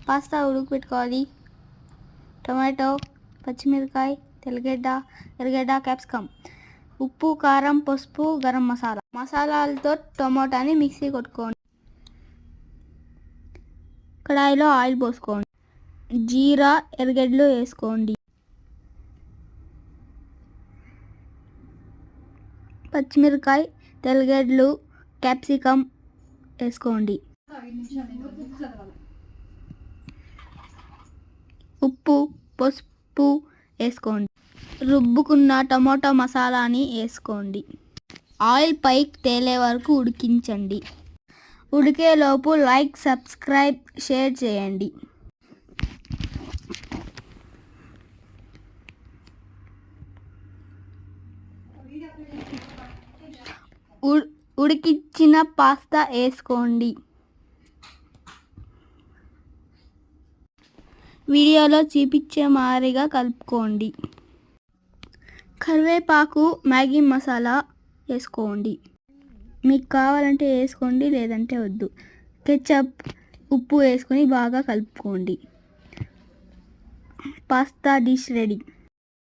Pasta ఉడకపెట్టుకోవాలి. Tomato, పచ్చిమిరకాయ, తెల్లగడ్డ, ఎర్రగడ్డ, క్యాప్సికమ్, ఉప్పు, కారం, పసుపు, గరం మసాలా. మసాలాలతో టొమాటోని మిక్సీ కొట్టుకోండి. కడాయిలో ఆయిల్ పోసుకోండి. జీరా, ఎర్రగడ్డలు వేసుకోండి. పచ్చిమిరకాయ, తెల్లగడ్డలు, క్యాప్సికమ్ వేసుకోండి. ఉప్పు, పసుపు వేసుకోండి. రుబ్బుకున్న టమాటో మసాలాని వేసుకోండి. ఆయిల్ పైకి తేలే వరకు ఉడికించండి. ఉడికేలోపు లైక్, సబ్స్క్రైబ్, షేర్ చేయండి. ఉడికించిన పాస్తా వేసుకోండి. వీడియోలో చూపించే మాదిరిగా కలుపుకోండి. కరివేపాకు, మ్యాగీ మసాలా వేసుకోండి. మీకు కావాలంటే వేసుకోండి, లేదంటే వద్దు. కెచప్, ఉప్పు వేసుకొని బాగా కలుపుకోండి. Pasta dish ready.